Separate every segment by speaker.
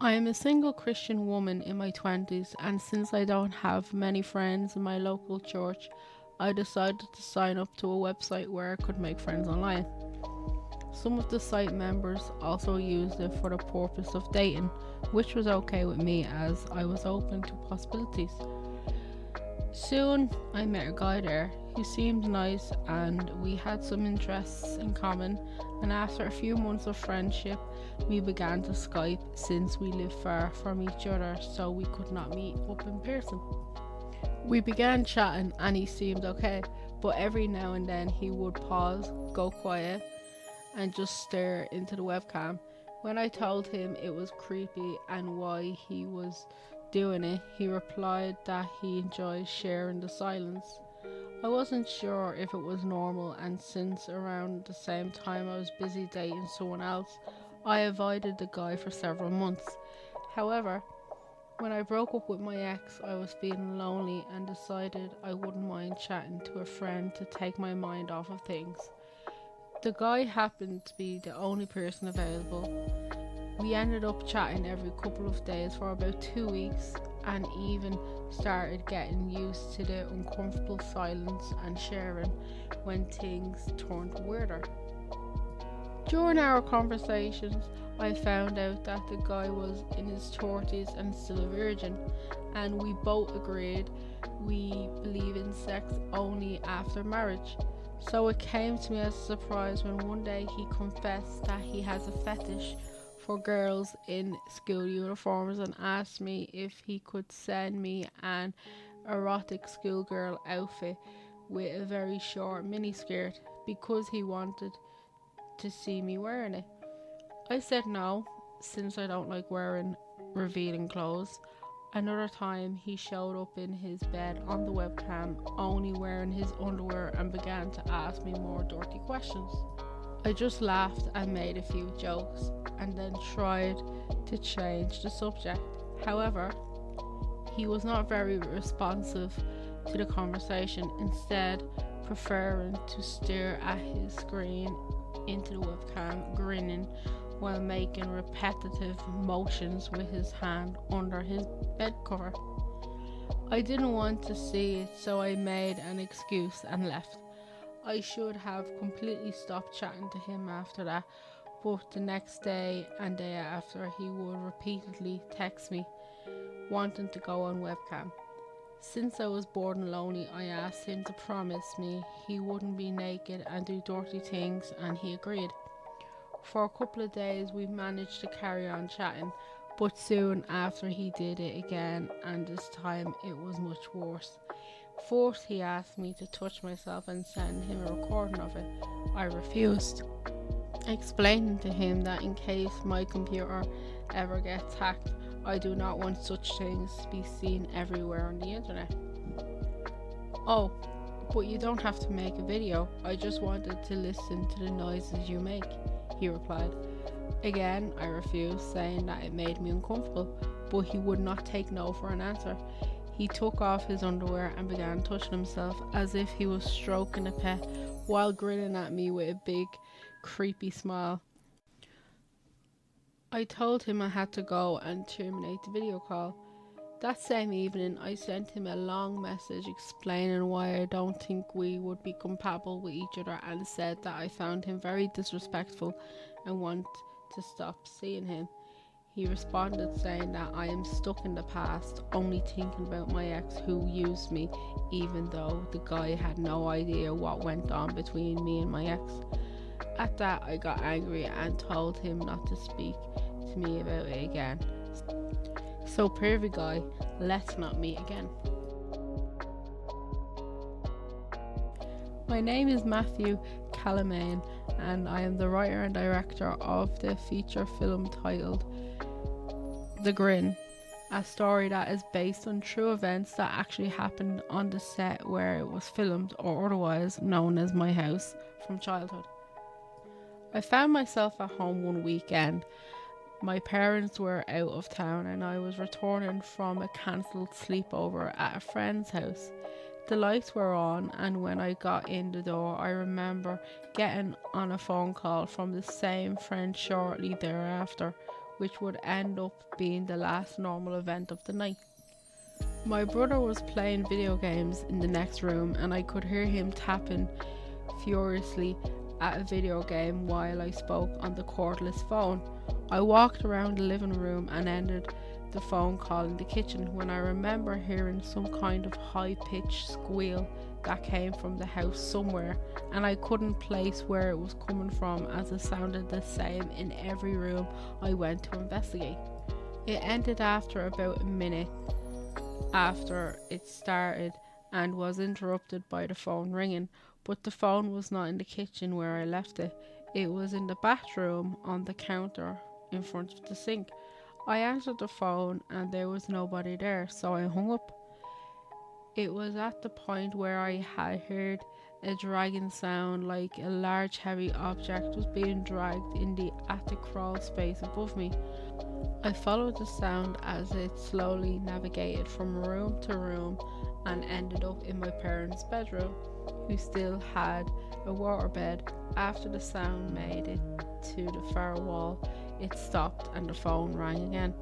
Speaker 1: I am a single Christian woman in my 20s, and since I don't have many friends in my local church, I decided to sign up to a website where I could make friends online. Some of the site members also used it for the purpose of dating, which was okay with me as I was open to possibilities. Soon I met a guy there who seemed nice and we had some interests in common, and after a few months of friendship we began to Skype since we lived far from each other so we could not meet up in person. We began chatting and he seemed okay, but every now and then he would pause, go quiet, and just stare into the webcam. When I told him it was creepy and why he was doing it, he replied that he enjoys sharing the silence. I wasn't sure if it was normal, and since around the same time I was busy dating someone else, I avoided the guy for several months. However, when I broke up with my ex, I was feeling lonely and decided I wouldn't mind chatting to a friend to take my mind off of things. The guy happened to be the only person available. We ended up chatting every couple of days for about 2 weeks and even started getting used to the uncomfortable silence and sharing when things turned weirder. During our conversations, I found out that the guy was in his 30s and still a virgin, and we both agreed we believe in sex only after marriage. So it came to me as a surprise when one day he confessed that he has a fetish for girls in school uniforms and asked me if he could send me an erotic schoolgirl outfit with a very short miniskirt because he wanted to see me wearing it. I said no, since I don't like wearing revealing clothes. Another time, he showed up in his bed on the webcam, only wearing his underwear, and began to ask me more dirty questions. I just laughed and made a few jokes, and then tried to change the subject. However, he was not very responsive to the conversation, instead, preferring to stare at his screen into the webcam, grinning while making repetitive motions with his hand under his bed cover. I didn't want to see it, so I made an excuse and left. I should have completely stopped chatting to him after that, but the next day and day after, he would repeatedly text me wanting to go on webcam. Since I was bored and lonely, I asked him to promise me he wouldn't be naked and do dirty things, and he agreed. For a couple of days we managed to carry on chatting, but soon after he did it again, and this time it was much worse. First he asked me to touch myself and send him a recording of it. I refused, explaining to him that in case my computer ever gets hacked, I do not want such things to be seen everywhere on the internet. Oh, but you don't have to make a video, I just wanted to listen to the noises you make, he replied. Again, I refused, saying that it made me uncomfortable, but he would not take no for an answer. He took off his underwear and began touching himself as if he was stroking a pet while grinning at me with a big, creepy smile. I told him I had to go and terminate the video call. That same evening, I sent him a long message explaining why I don't think we would be compatible with each other, and said that I found him very disrespectful and want to stop seeing him. He responded saying that I am stuck in the past, only thinking about my ex who used me, even though the guy had no idea what went on between me and my ex. At that, I got angry and told him not to speak to me about it again. So, pervy guy, let's not meet again. My name is Matthew Kalamane, and I am the writer and director of the feature film titled The Grin, a story that is based on true events that actually happened on the set where it was filmed, or otherwise known as my house from childhood. I found myself at home one weekend. My parents were out of town and I was returning from a cancelled sleepover at a friend's house. The lights were on, and when I got in the door, I remember getting on a phone call from the same friend shortly thereafter, which would end up being the last normal event of the night. My brother was playing video games in the next room, and I could hear him tapping furiously at a video game while I spoke on the cordless phone. I walked around the living room and ended the phone call in the kitchen when I remember hearing some kind of high-pitched squeal that came from the house somewhere, and I couldn't place where it was coming from as it sounded the same in every room I went to investigate. It ended after about a minute after it started and was interrupted by the phone ringing, but the phone was not in the kitchen where I left it. It was in the bathroom on the counter in front of the sink. I answered the phone and there was nobody there, so I hung up. It was at the point where I had heard a dragging sound, like a large heavy object was being dragged in the attic crawl space above me. I followed the sound as it slowly navigated from room to room and ended up in my parents' bedroom, who still had a waterbed. After the sound made it to the far wall, it stopped and the phone rang again.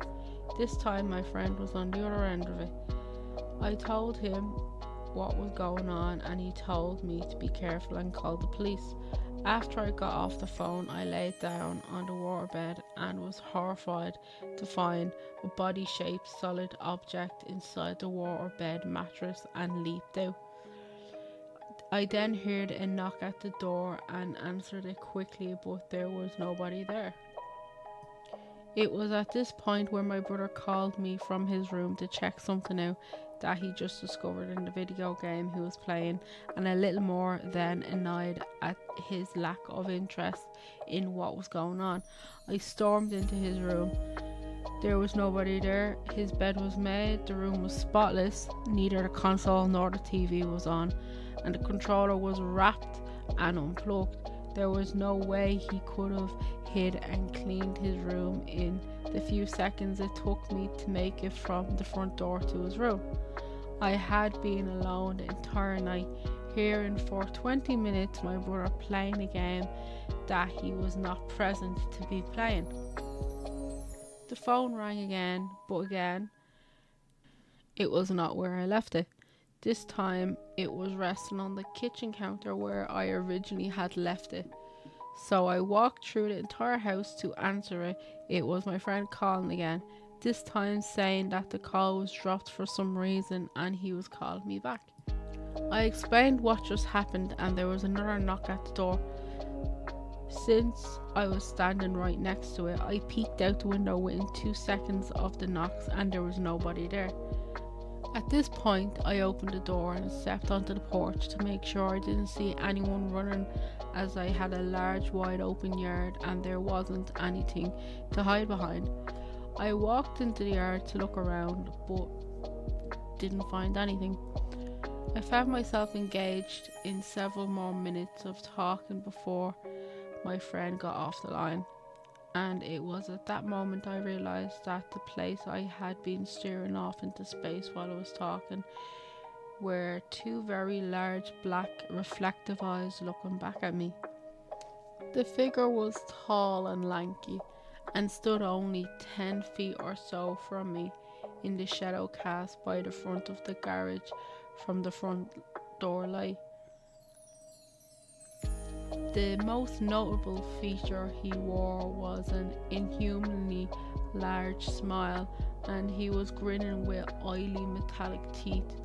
Speaker 1: This time my friend was on the other end of it. I told him what was going on and he told me to be careful and call the police. After I got off the phone, I laid down on the waterbed and was horrified to find a body-shaped solid object inside the waterbed mattress and leaped out. I then heard a knock at the door and answered it quickly, but there was nobody there. It was at this point where my brother called me from his room to check something out that he just discovered in the video game he was playing, and a little more than annoyed at his lack of interest in what was going on. I stormed into his room. There was nobody there. His bed was made, the room was spotless, neither the console nor the TV was on, and the controller was wrapped and unplugged. There was no way he could have hid and cleaned his room in the few seconds it took me to make it from the front door to his room. I had been alone the entire night, hearing for 20 minutes my brother playing a game that he was not present to be playing. The phone rang again, but again, it was not where I left it. This time, it was resting on the kitchen counter where I originally had left it. So I walked through the entire house to answer it. It was my friend calling again, this time saying that the call was dropped for some reason and he was calling me back. I explained what just happened and there was another knock at the door. Since I was standing right next to it, I peeked out the window within 2 seconds of the knocks and there was nobody there. At this point, I opened the door and stepped onto the porch to make sure I didn't see anyone running, as I had a large wide open yard and there wasn't anything to hide behind. I walked into the yard to look around but didn't find anything. I found myself engaged in several more minutes of talking before my friend got off the line, and it was at that moment I realised that the place I had been staring off into space while I was talking were two very large black reflective eyes looking back at me. The figure was tall and lanky and stood only 10 feet or so from me in the shadow cast by the front of the garage from the front door light. The most notable feature he wore was an inhumanly large smile, and he was grinning with oily metallic teeth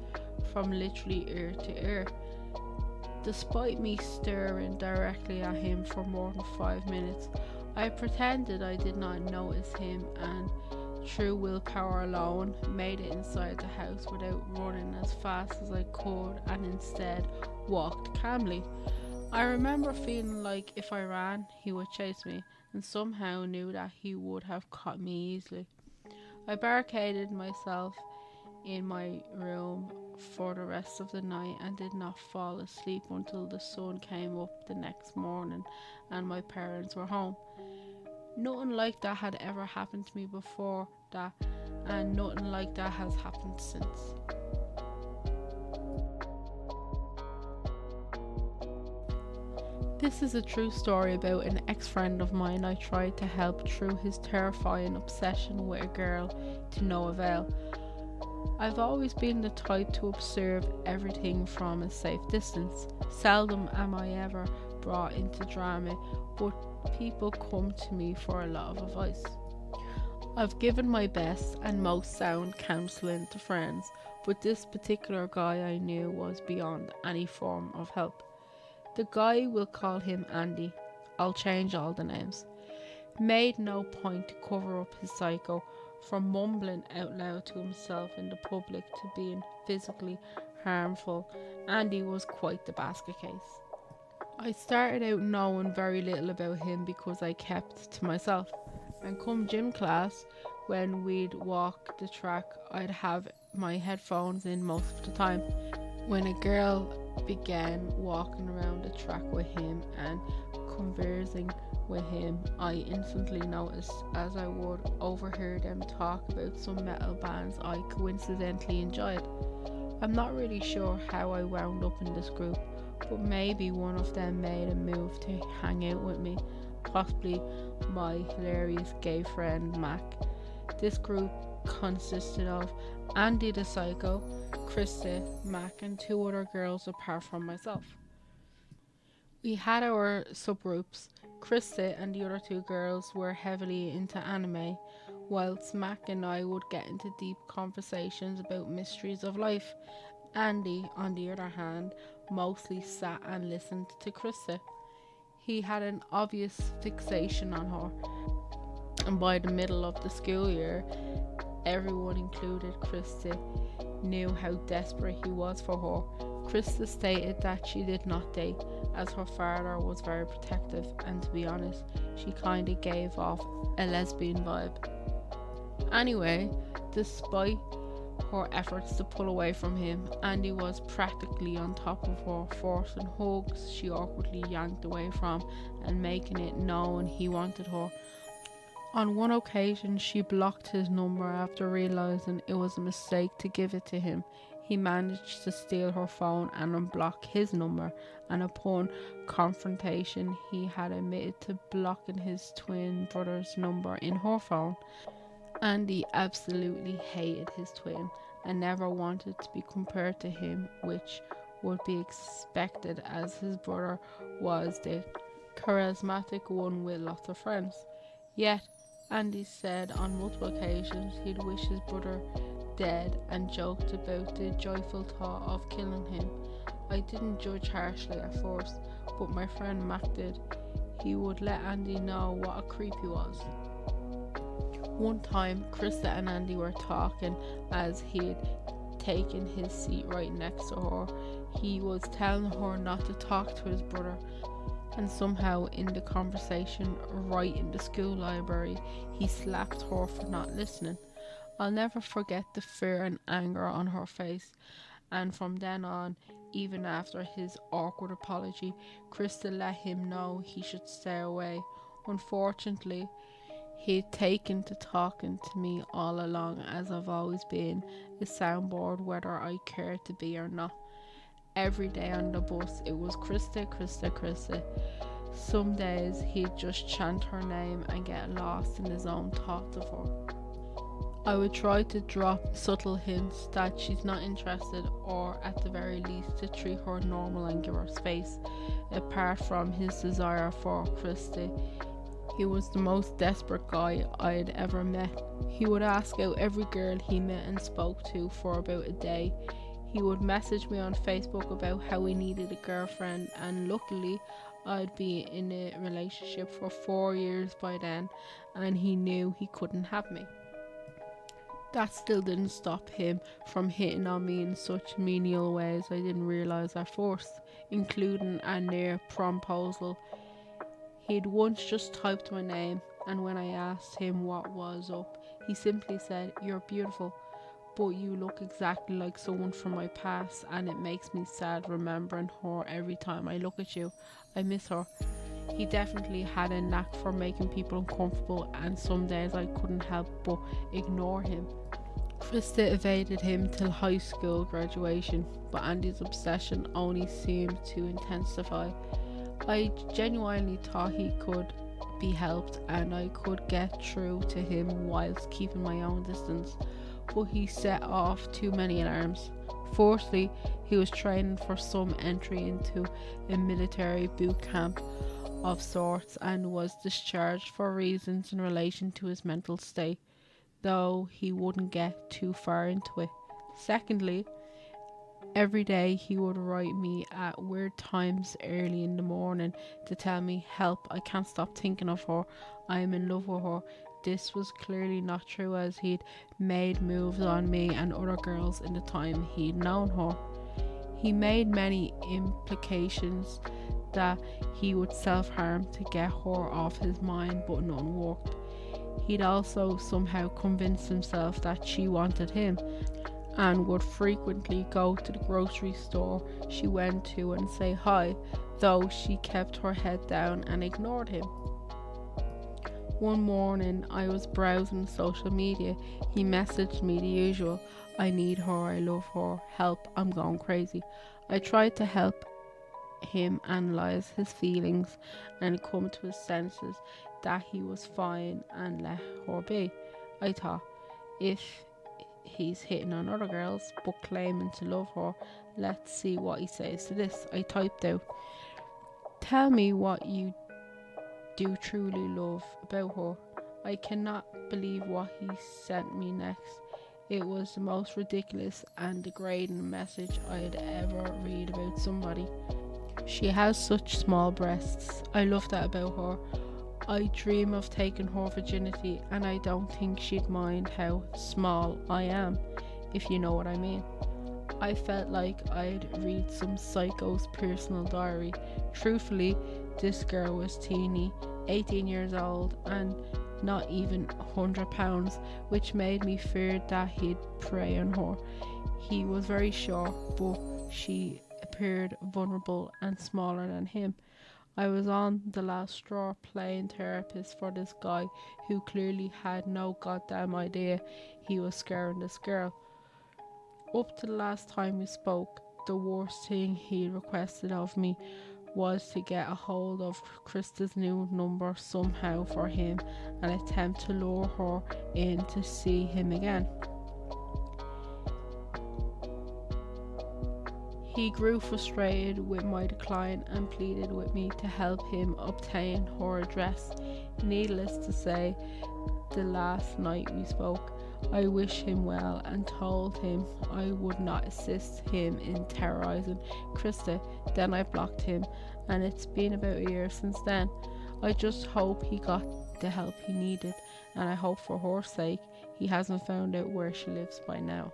Speaker 1: from literally ear to ear. Despite me staring directly at him for more than 5 minutes, I pretended I did not notice him and, through willpower alone, made it inside the house without running as fast as I could and instead walked calmly. I remember feeling like if I ran, he would chase me, and somehow knew that he would have caught me easily. I barricaded myself in my room for the rest of the night and did not fall asleep until the sun came up the next morning and my parents were home. Nothing like that had ever happened to me before that, and nothing like that has happened since. This is a true story about an ex-friend of mine I tried to help through his terrifying obsession with a girl to no avail. I've always been the type to observe everything from a safe distance. Seldom am I ever brought into drama, but people come to me for a lot of advice. I've given my best and most sound counselling to friends, but this particular guy I knew was beyond any form of help. The guy, will call him Andy, I'll change all the names, made no point to cover up his psycho, from mumbling out loud to himself in the public to being physically harmful. Andy was quite the basket case. I started out knowing very little about him because I kept to myself, and come gym class, when we'd walk the track, I'd have my headphones in most of the time. When a girl began walking around the track with him and conversing with him, I instantly noticed, as I would overhear them talk about some metal bands I coincidentally enjoyed. I'm not really sure how I wound up in this group, but maybe one of them made a move to hang out with me, possibly my hilarious gay friend Mac. This group consisted of Andy the Psycho, Krista, Mac, and two other girls apart from myself. We had our subgroups. Krista and the other two girls were heavily into anime, whilst Mac and I would get into deep conversations about mysteries of life. Andy, on the other hand, mostly sat and listened to Krista. He had an obvious fixation on her, and by the middle of the school year, everyone, included Krista, knew how desperate he was for her. Krista stated that she did not date, as her father was very protective, and to be honest, she kinda gave off a lesbian vibe. Anyway, despite her efforts to pull away from him, Andy was practically on top of her, forcing hugs she awkwardly yanked away from and making it known he wanted her. On one occasion, she blocked his number after realising it was a mistake to give it to him. He managed to steal her phone and unblock his number, and upon confrontation, he had admitted to blocking his twin brother's number in her phone. Andy absolutely hated his twin and never wanted to be compared to him, which would be expected as his brother was the charismatic one with lots of friends. Yet, Andy said on multiple occasions he'd wish his brother dead and joked about the joyful thought of killing him. I didn't judge harshly at first, but my friend Mac did. He would let Andy know what a creep he was. One time, Krista and Andy were talking as he'd taken his seat right next to her. He was telling her not to talk to his brother, and somehow in the conversation right in the school library, he slapped her for not listening. I'll never forget the fear and anger on her face, and from then on, even after his awkward apology, Krista let him know he should stay away. Unfortunately, he'd taken to talking to me all along, as I've always been a soundboard whether I cared to be or not. Every day on the bus it was Krista, Krista, Krista. Some days he'd just chant her name and get lost in his own thoughts of her. I would try to drop subtle hints that she's not interested, or at the very least to treat her normal and give her space. Apart from his desire for Krista, he was the most desperate guy I'd ever met. He would ask out every girl he met and spoke to for about a day. He would message me on Facebook about how he needed a girlfriend, and luckily I'd be in a relationship for 4 years by then, and he knew he couldn't have me. That still didn't stop him from hitting on me in such menial ways I didn't realise at first, including a near promposal. He'd once just typed my name, and when I asked him what was up, he simply said, "You're beautiful, but you look exactly like someone from my past, and it makes me sad remembering her every time I look at you. I miss her." He definitely had a knack for making people uncomfortable, and some days I couldn't help but ignore him. Krista evaded him till high school graduation, but Andy's obsession only seemed to intensify. I genuinely thought he could be helped and I could get through to him whilst keeping my own distance, but he set off too many alarms. Firstly, he was training for some entry into a military boot camp of sorts and was discharged for reasons in relation to his mental state, though he wouldn't get too far into it. Secondly, every day he would write me at weird times early in the morning to tell me, "Help, I can't stop thinking of her, I am in love with her." This was clearly not true, as he'd made moves on me and other girls in the time he'd known her. He made many implications that he would self-harm to get her off his mind, but none worked. He'd also somehow convinced himself that she wanted him and would frequently go to the grocery store she went to and say hi, though she kept her head down and ignored him. One morning I was browsing social media. He messaged me the usual, "I need her, I love her, help, I'm going crazy." I tried to help him analyse his feelings and come to his senses that he was fine and let her be. I thought, if he's hitting on other girls but claiming to love her, let's see what he says to this. I typed out, "Tell me what you do truly love about her." I cannot believe what he sent me next. It was the most ridiculous and degrading message I'd ever read about somebody. "She has such small breasts. I love that about her. I dream of taking her virginity and I don't think she'd mind how small I am, if you know what I mean." I felt like I'd read some psycho's personal diary. Truthfully, this girl was teeny, 18 years old and not even 100 pounds, which made me fear that he'd prey on her. He was very short, but she appeared vulnerable and smaller than him. I was on the last straw playing therapist for this guy who clearly had no goddamn idea he was scaring this girl. Up to the last time we spoke, the worst thing he requested of me was to get a hold of Krista's new number somehow for him and attempt to lure her in to see him again. He grew frustrated with my decline and pleaded with me to help him obtain her address. Needless to say, the last night we spoke, I wished him well and told him I would not assist him in terrorising Krista. Then I blocked him, and it's been about a year since then. I just hope he got the help he needed, and I hope for her sake he hasn't found out where she lives by now.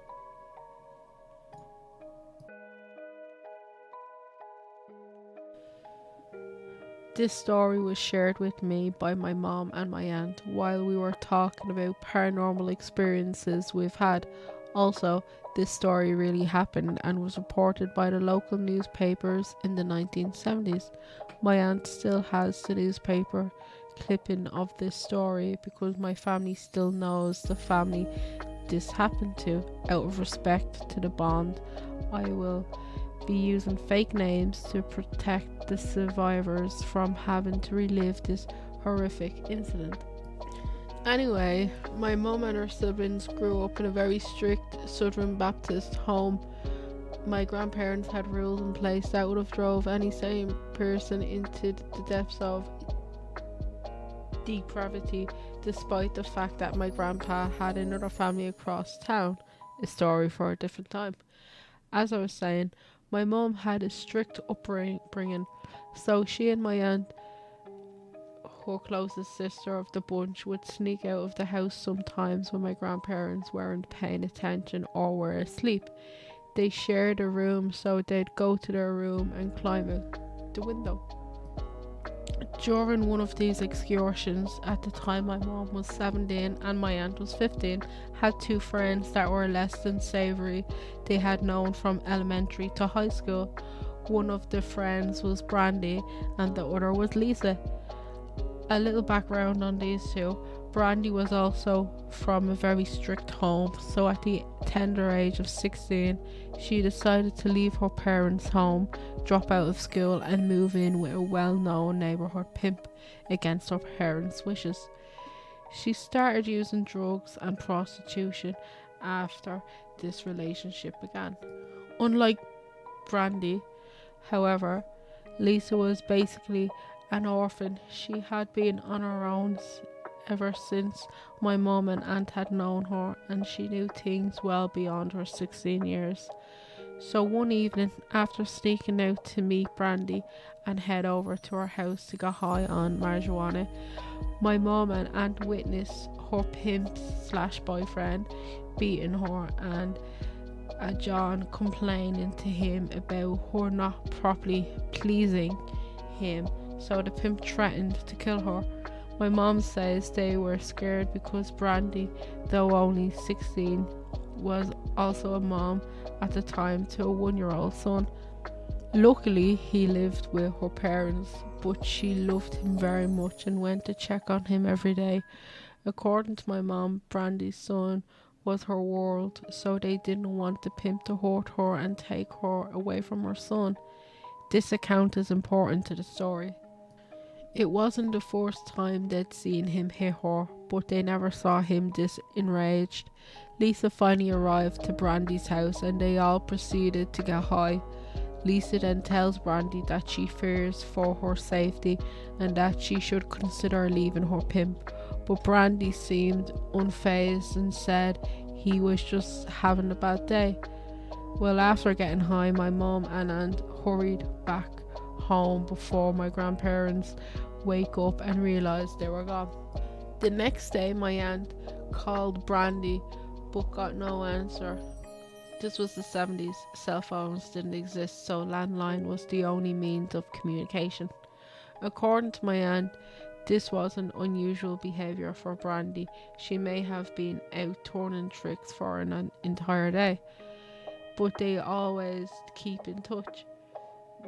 Speaker 1: This story was shared with me by my mom and my aunt while we were talking about paranormal experiences we've had. Also, this story really happened and was reported by the local newspapers in the 1970s. My aunt still has the newspaper clipping of this story because my family still knows the family this happened to. Out of respect to the bond, I will be using fake names to protect the survivors from having to relive this horrific incident. Anyway, my mum and her siblings grew up in a very strict Southern Baptist home. My grandparents had rules in place that would have drove any sane person into the depths of depravity, despite the fact that my grandpa had another family across town. A story for a different time. As I was saying, my mum had a strict upbringing, so she and my aunt, her closest sister of the bunch, would sneak out of the house sometimes when my grandparents weren't paying attention or were asleep. They shared a room, so they'd go to their room and climb out the window. During one of these excursions, at the time my mom was 17 and my aunt was 15, had two friends that were less than savoury they had known from elementary to high school. One of the friends was Brandy and the other was Lisa. A little background on these two. Brandy was also from a very strict home, so at the tender age of 16, she decided to leave her parents' home, drop out of school, and move in with a well-known neighborhood pimp against her parents' wishes. She started using drugs and prostitution after this relationship began. Unlike Brandy, however, Lisa was basically an orphan. She had been on her own ever since my mum and aunt had known her, and she knew things well beyond her 16 years. So one evening, after sneaking out to meet Brandy and head over to her house to get high on marijuana, my mum and aunt witnessed her pimp slash boyfriend beating her and John complaining to him about her not properly pleasing him, so the pimp threatened to kill her. My mom says they were scared because Brandy, though only 16, was also a mom at the time to a 1-year-old son. Luckily, he lived with her parents, but she loved him very much and went to check on him every day. According to my mom, Brandy's son was her world, so they didn't want the pimp to hurt her and take her away from her son. This account is important to the story. It wasn't the first time they'd seen him hit her, but they never saw him this enraged. Lisa finally arrived to Brandy's house and they all proceeded to get high. Lisa then tells Brandy that she fears for her safety and that she should consider leaving her pimp, but Brandy seemed unfazed and said he was just having a bad day. Well, after getting high, my mom and aunt hurried back home before my grandparents wake up and realize they were gone. The next day, my aunt called Brandy but got no answer. This was the 70s. Cell phones didn't exist, so landline was the only means of communication. According to my aunt, this wasn't unusual behaviour for Brandy. She may have been out turning tricks for an entire day, but they always keep in touch.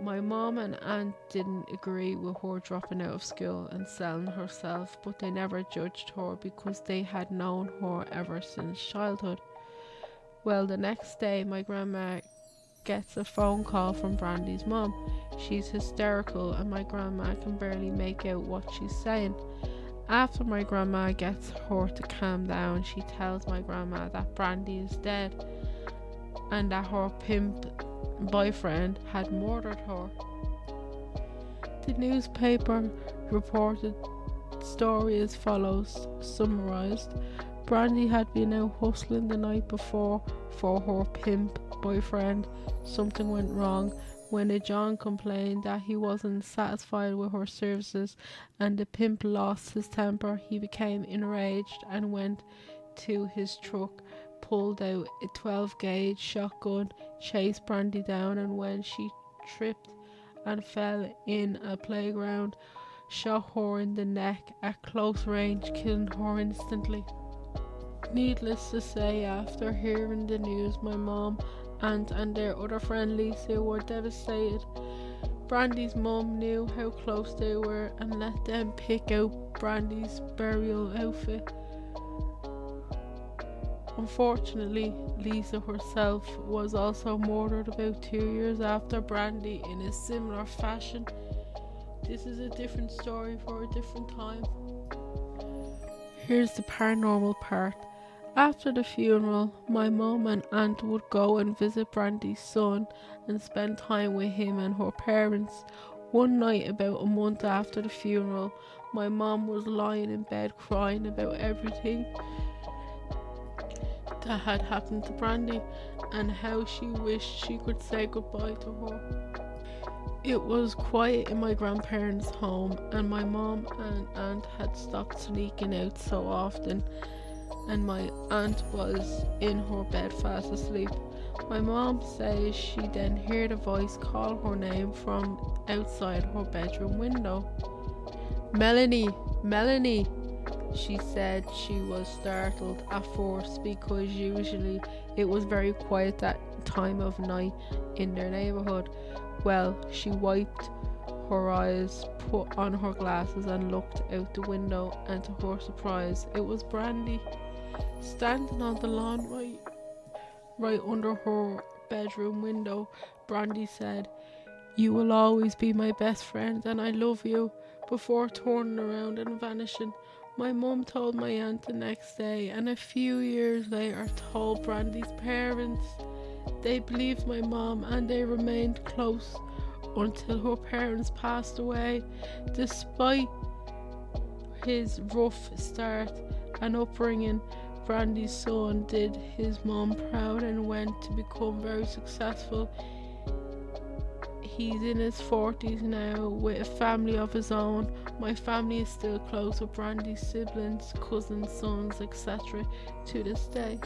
Speaker 1: My mom and aunt didn't agree with her dropping out of school and selling herself, but they never judged her because they had known her ever since childhood. Well, the next day, my grandma gets a phone call from Brandy's mom. She's hysterical and my grandma can barely make out what she's saying. After my grandma gets her to calm down, she tells my grandma that Brandy is dead and that her pimp boyfriend had murdered her. The newspaper reported the story as follows, summarised. Brandy had been out hustling the night before for her pimp boyfriend. Something went wrong when a John complained that he wasn't satisfied with her services and the pimp lost his temper. He became enraged and went to his truck, pulled out a 12-gauge shotgun, chased Brandy down, and when she tripped and fell in a playground, shot her in the neck at close range, killing her instantly. Needless to say, after hearing the news, my mom, aunt and their other friend Lisa were devastated. Brandy's mum knew how close they were and let them pick out Brandy's burial outfit. Unfortunately, Lisa herself was also murdered about 2 years after Brandy in a similar fashion. This is a different story for a different time. Here's the paranormal part. After the funeral, my mum and aunt would go and visit Brandy's son and spend time with him and her parents. One night, about a month after the funeral, my mum was lying in bed crying about everything that had happened to Brandy and how she wished she could say goodbye to her. It was quiet in my grandparents' home and my mom and aunt had stopped sneaking out so often, and my aunt was in her bed fast asleep. My mom says she then heard a voice call her name from outside her bedroom window. Melanie, Melanie. She said she was startled at first because usually it was very quiet that time of night in their neighbourhood. Well, she wiped her eyes, put on her glasses and looked out the window, and to her surprise, it was Brandy, standing on the lawn right under her bedroom window. Brandy said, "You will always be my best friend and I love you," before turning around and vanishing. My mum told my aunt the next day, and a few years later told Brandy's parents. They believed my mom and they remained close until her parents passed away. Despite his rough start and upbringing, Brandy's son did his mom proud and went to become very successful. He's in his 40s now with a family of his own. My family is still close with Brandy's siblings, cousins, sons, etc. to this day.